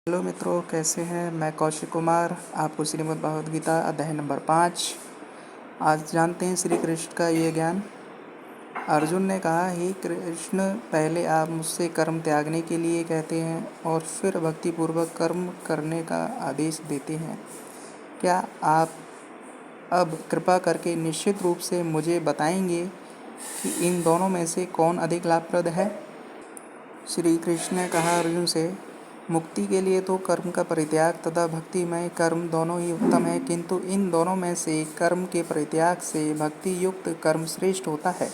Hello मित्रों, कैसे हैं। मैं कौशिक कुमार आपको श्रीमद् भगवद गीता अध्याय नंबर 5 आज जानते हैं श्री कृष्ण का ये ज्ञान। अर्जुन ने कहा, हे कृष्ण, पहले आप मुझसे कर्म त्यागने के लिए कहते हैं और फिर भक्तिपूर्वक कर्म करने का आदेश देते हैं। क्या आप अब कृपा करके निश्चित रूप से मुझे बताएंगे कि इन दोनों में से कौन अधिक लाभप्रद है। श्री कृष्ण ने कहा अर्जुन से, मुक्ति के लिए तो कर्म का परित्याग तथा भक्तिमय कर्म दोनों ही उत्तम है, किंतु इन दोनों में से कर्म के परित्याग से भक्ति युक्त कर्म श्रेष्ठ होता है।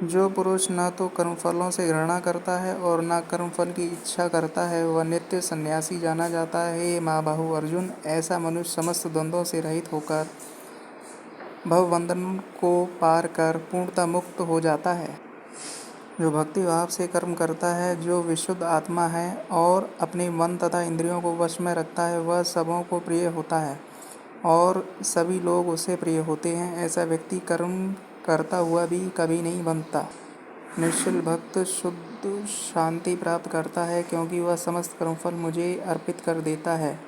जो पुरुष न तो कर्मफलों से घृणा करता है और न कर्मफल की इच्छा करता है, वह नित्य सन्यासी जाना जाता है। हे महाबाहु अर्जुन, ऐसा मनुष्य समस्त द्वंद्वों से रहित होकर भवबंधन को पार कर पूर्णतः मुक्त हो जाता है। जो भक्ति भाव से कर्म करता है, जो विशुद्ध आत्मा है और अपने मन तथा इंद्रियों को वश में रखता है, वह सबों को प्रिय होता है और सभी लोग उसे प्रिय होते हैं। ऐसा व्यक्ति कर्म करता हुआ भी कभी नहीं बंधता। निश्चल भक्त शुद्ध शांति प्राप्त करता है, क्योंकि वह समस्त कर्मफल मुझे अर्पित कर देता है।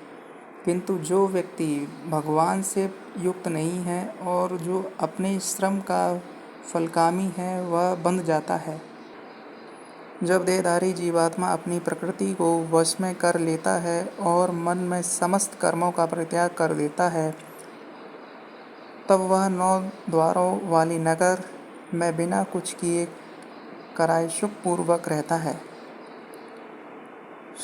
किंतु जो व्यक्ति भगवान से युक्त नहीं है और जो अपने श्रम का फलकामी है, वह बंध जाता है। जब देहधारी जीवात्मा अपनी प्रकृति को वश में कर लेता है और मन में समस्त कर्मों का परित्याग कर देता है, तब वह 9 द्वारों वाली नगर में बिना कुछ किए कराए सुखपूर्वक रहता है।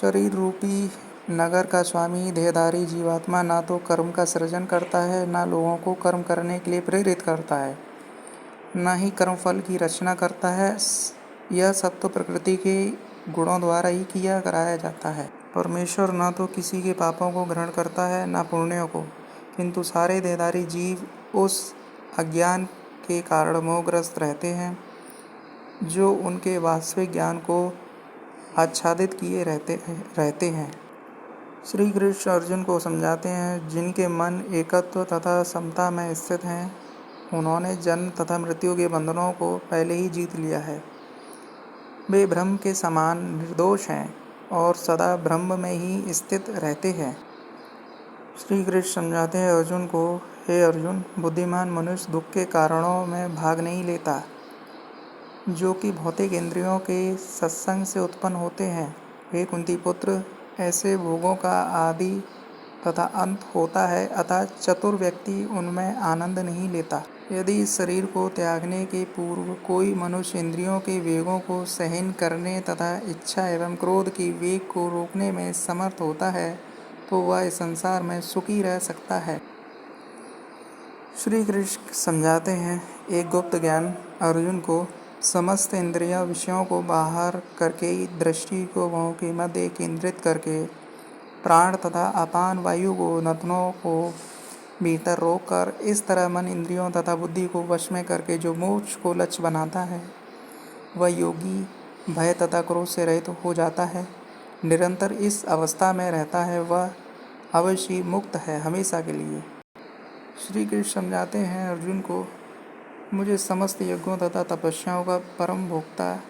शरीर रूपी नगर का स्वामी देहधारी जीवात्मा न तो कर्म का सृजन करता है, न लोगों को कर्म करने के लिए प्रेरित करता है, न ही कर्मफल की रचना करता है। यह सब तो प्रकृति के गुणों द्वारा ही किया कराया जाता है। परमेश्वर न तो किसी के पापों को ग्रहण करता है, न पुण्यों को, किंतु सारे देहधारी जीव उस अज्ञान के कारण मोहग्रस्त रहते हैं जो उनके वास्तविक ज्ञान को आच्छादित किए रहते हैं। श्री कृष्ण अर्जुन को समझाते हैं, जिनके मन एकत्व तथा समता में स्थित हैं, उन्होंने जन्म तथा मृत्यु के बंधनों को पहले ही जीत लिया है। वे ब्रह्म के समान निर्दोष हैं और सदा ब्रह्म में ही स्थित रहते हैं। श्री कृष्ण समझाते हैं अर्जुन को, हे अर्जुन, बुद्धिमान मनुष्य दुख के कारणों में भाग नहीं लेता, जो कि भौतिक इंद्रियों के सत्संग से उत्पन्न होते हैं। हे कुंती पुत्र, ऐसे भोगों का आदि तथा अंत होता है, अतः चतुर व्यक्ति उनमें आनंद नहीं लेता। यदि इस शरीर को त्यागने के पूर्व कोई मनुष्य इंद्रियों के वेगों को सहन करने तथा इच्छा एवं क्रोध की वेग को रोकने में समर्थ होता है, तो वह इस संसार में सुखी रह सकता है। श्री कृष्ण समझाते हैं, एक गुप्त ज्ञान अर्जुन को, समस्त इंद्रिय विषयों को बाहर करके दृष्टि को वहों के मध्य केंद्रित करके प्राण तथा अपान वायु को नथनों को भीतर रोककर इस तरह मन इंद्रियों तथा बुद्धि को वश में करके जो मोक्ष को लक्ष्य बनाता है, वह योगी भय तथा क्रोध से रहित हो जाता है, निरंतर इस अवस्था में रहता है, वह अवश्य मुक्त है हमेशा के लिए। श्री कृष्ण समझाते हैं अर्जुन को, मुझे समस्त यज्ञों तथा तपस्याओं का परम भोक्ता,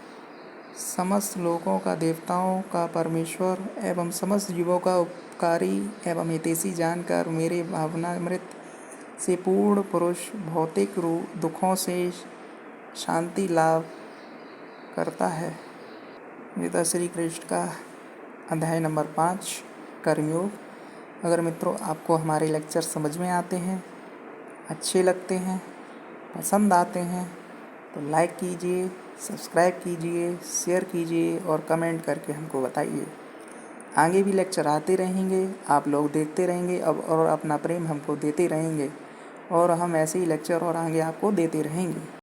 समस्त लोकों का देवताओं का परमेश्वर एवं समस्त जीवों का उपकारी एवं हितैषी जानकर मेरे भावनामृत से पूर्ण पुरुष भौतिक दुखों से शांति लाभ करता है। गीता श्री कृष्ण का अध्याय नंबर 5 कर्मयोग। अगर मित्रों आपको हमारे लेक्चर समझ में आते हैं, अच्छे लगते हैं, पसंद आते हैं, तो लाइक कीजिए, सब्सक्राइब कीजिए, शेयर कीजिए और कमेंट करके हमको बताइए। आगे भी लेक्चर आते रहेंगे, आप लोग देखते रहेंगे अब और अपना प्रेम हमको देते रहेंगे और हम ऐसे ही लेक्चर और आगे आपको देते रहेंगे।